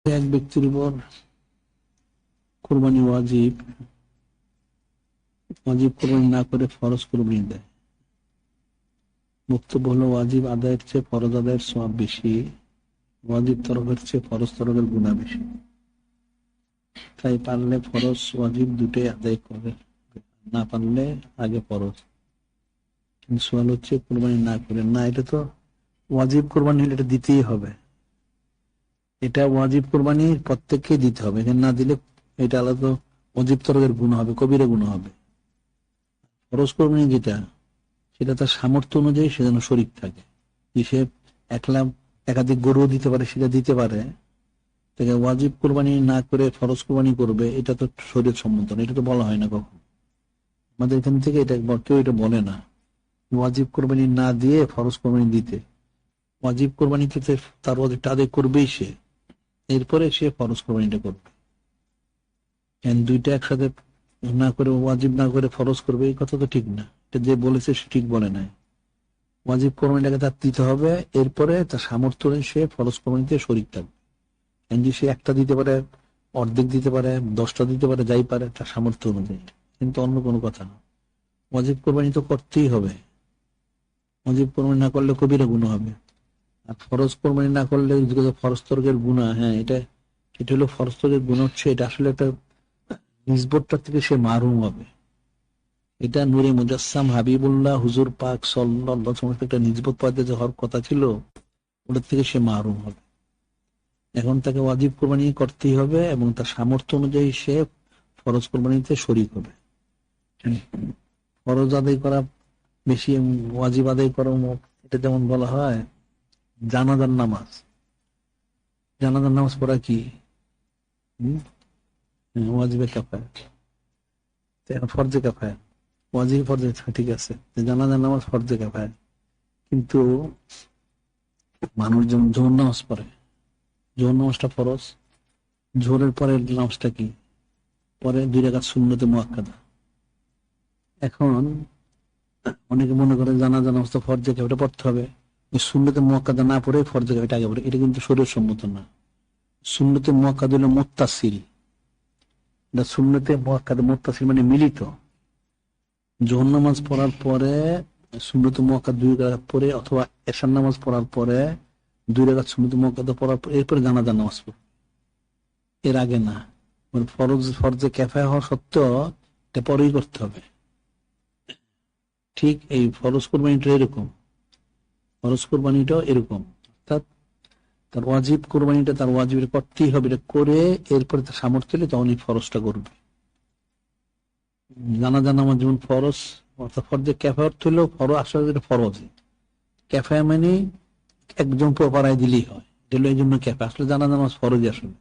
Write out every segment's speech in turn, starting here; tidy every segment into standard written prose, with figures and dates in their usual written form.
এক ব্যক্তির উপর কোরবানি ওয়াজিব ওয়াজিব কোরবানি না করে ফরজ কোরবানি দেয়। বক্তব্য হলো ওয়াজিব আদায়ের চেয়ে ফরজ আদায়ের সওয়াব বেশি, ওয়াজিব তরফের চেয়ে ফরজ তরফের গুনাহ বেশি। তাই পারলে ফরজ ওয়াজিব দুটোই আদায় করে, না পারলে আগে ফরজ। কিন্তু সওয়াল হচ্ছে কোরবানি না করে না, এটা তো ওয়াজিব কোরবানি হলে এটা দিতেই হবে। এটা ওয়াজিব কোরবানি প্রত্যেককে দিতে হবে, এখানে না দিলে এটা আলাদা ওয়াজিব তরফের গুনাহ হবে, কবিরা গুনাহ হবে। ফরজ কোরবানি যেটা, সেটা তার সামর্থ্য অনুযায়ী সে যেন শরীক থাকে। যে সে একলা একাধিক গরুও দিতে পারে, সেটা দিতে পারে। তাকে ওয়াজিব কোরবানি না করে ফরজ কোরবানি করবে, এটা তো শরীয়ত সম্মত না, এটা তো বলা হয় না কখন। আমাদের এখান থেকে এটা কেউ এটা বলে না ওয়াজিব কোরবানি না দিয়ে ফরজ কোরবানি দিতে। ওয়াজিব কোরবানিতে তার ওয়াজিবটা আদায় করবেই সে, এরপরে সে ফরজ কোরবানিটা করবে। দুইটা একসাথে না করে, ওয়াজিব না করে ফরজ করবে, এই কথা তো ঠিক না। এটা যে বলেছে সে ঠিক বলে নাই। ওয়াজিব কোরবানিটাকে তার দিতে হবে, এরপরে তার সামর্থ্য অনুযায়ী সে ফরজ কোরবানিতে শরীক থাকবে। সে একটা দিতে পারে, অর্ধেক দিতে পারে, 10টা দিতে পারে, যাই পারে তার সামর্থ্য অনুযায়ী, কিন্তু অন্য কোনো কথা না। ওয়াজিব কোরবানি তো করতেই হবে, ওয়াজিব কোরবানি না করলে কবিরা গুনাহ হবে। আর ফরজ কোরবানি না করলে ফরজ তরকের গুনাহ, হ্যাঁ এটা এটা হলো ফরজ তরকের গুনাহ হচ্ছে, এটা আসলে একটা নিসবতটা থেকে সে মারুম হবে। এটা নূরে মুজাসসাম হাবিবুল্লাহ হুজুর পাক সাল্লাল্লাহু আলাইহি ওয়াসাল্লাম একটা নিসবত পাইতে যে হওয়ার কথা ছিল, ওটার থেকে সে মারুম হবে। এখন তাকে ওয়াজিব কোরবানি করতেই হবে এবং তার সামর্থ্য অনুযায়ী সে ফরজ কোরবানিতে শরীক হবে। ফরজ আদায় করা বেশি, ওয়াজিব আদায় করা, এটা যেমন বলা হয় জানাজার নামাজ। জানাজার নামাজ পড়া কি ওয়াজিবে কাফায়া, ফরজে কাফায়া। ওয়াজিব ফরজে, ঠিক আছে, জানাজার নামাজ ফরজে কাফায়া। কিন্তু মানুষ যেমন জোহর নামাজ পড়ে, জোহর নামাজটা ফরজ, জোহরের পরে নামাজটা কি পরে 2 রাকাত সুন্নতে মুআক্কাদা। এখন অনেকে মনে করে জানাজা নামাজ তো ফরজে কাফায়া পড়তে হবে, সুন্নতে মুআক্কাদা না পড়ে ফরজে কাফায়া আগে পড়ে, এটা কিন্তু শরীয়ত সম্মত না। সুন্নতে মুআক্কাদা হলো মুত্তাসিল, এটা সুন্নতে মুআক্কাদা, মুত্তাসিল মানে মিলিত। জোহর নামাজ পড়ার পরে সুন্নতে মুআক্কাদা 2 রাকাত পড়ে, অথবা এশার নামাজ পড়ার পরে 2 রাকাত সুন্নতে মুআক্কাদা পড়ার পর এরপরে জানাজা নামাজ পড়ে, এর আগে না। মানে ফরজে কাফায়া হওয়া সত্ত্বেও এটা পরেই করতে হবে। ঠিক এই ফরজ কোরবানিটা এরকম, ফরজ কোরবানিটাও এরকম, অর্থাৎ তার ওয়াজিব কোরবানিটা তার ওয়াজিবের করতেই হবে, এটা করে এরপরে তার সামর্থ্য হলে তখন এই ফরজটা করবে। জানাজা নামাজ যেমন ফরজ, অর্থাৎ ফরজে কাফায়া অর্থ হলো ফরজ, আসলে ফরজ কাফায়া মানে একজন পড়ায় দিলেই হয়, এটা এই জন্য কাফায়া। আসলে জানাজা নামাজ ফরজই, আসলে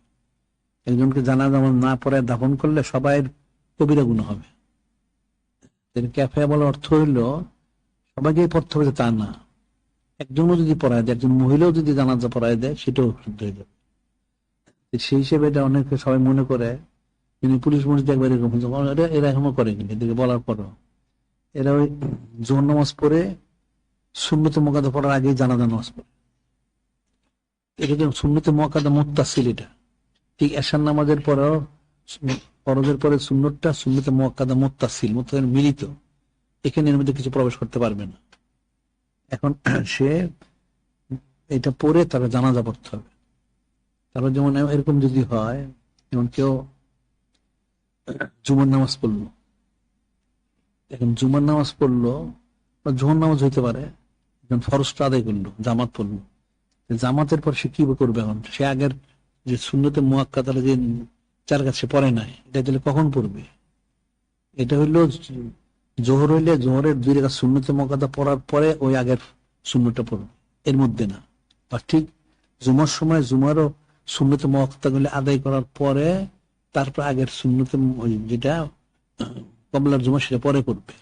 একজনকে জানাজা নামাজ না পড়ায় দাফন করলে সবাই কবিরা গুনাহ হবে। ক্যাফে বলার অর্থ হইল সবাইকে পড়তে হবে তা না, একজনও যদি পড়ায় দেয়, একজন মহিলাও যদি জানাজা পড়ায় দেয়, সেটাও শুদ্ধ হয়ে যাবে। সেই হিসেবে এটা অনেকে সবাই মনে করে পুলিশ মসজিদ একবার এরকম, এরা এখনো করে কিন্তু এদিকে বলার পরও এরা ওই জোহর নামাজ পড়ে সুন্নতে মুআক্কাদা পড়ার আগেই জানাজা নামাজ পড়ে। এটা যেমন সুন্নতে মুআক্কাদা মুত্তাসিল, এটা ঠিক এশার নামাজের পরেও ফরজের পরে সুন্নতটা সুন্নতে মুআক্কাদা মুত্তাসিল, মুত্তাসিল মিলিত, এখানে এর মধ্যে কিছু প্রবেশ করতে পারবে না। এখন সে এটা পড়ে তারপর জানাজা পড়তে হবে। তারপর যেমন এরকম যদি হয়, যেমন কেউ জুমার নামাজ পড়লো, এখন জুমার নামাজ পড়লো বা জোহর নামাজ হইতে পারে, ফরজটা আদায় করলো, জামাত পড়লো, জামাতের পর সে কি করবে? এখন সে আগের যে সুন্নতে মুআক্কাদা যে 4 রাকাত সে পড়ে নাই, এটা দিলে কখন পড়বে? এটা হইলো জোহর হইলে জোহরের 2 রাকাত সুন্নতে মুআক্কাদা পড়ার পরে ওই আগের সুন্নতটা পড়বে, এর মধ্যে না। আর ঠিক জুমার সময় জুমারও সুন্নতে মুআক্কাদা গুলো আদায় করার পরে তারপর আগের সুন্নতে যেটা কবলার জুমা সেটা পরে পড়বে,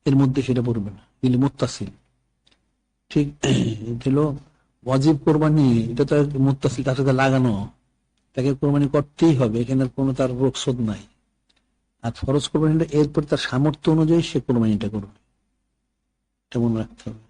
এর মধ্যে সেটা পড়বে না, দিলে মুত্তাসিল। ঠিক হলো ওয়াজিব কোরবানি, এটা তো মুত্তাসিল, তার সাথে লাগানো, তাকে কোরবানি করতেই হবে, এখানে কোনো তার রোকসদ নাই। আর ফরজ কোরবানিটা এরপর তার সামর্থ্য অনুযায়ী সে কোরবানিটা করবে, এটা মনে রাখতে হবে।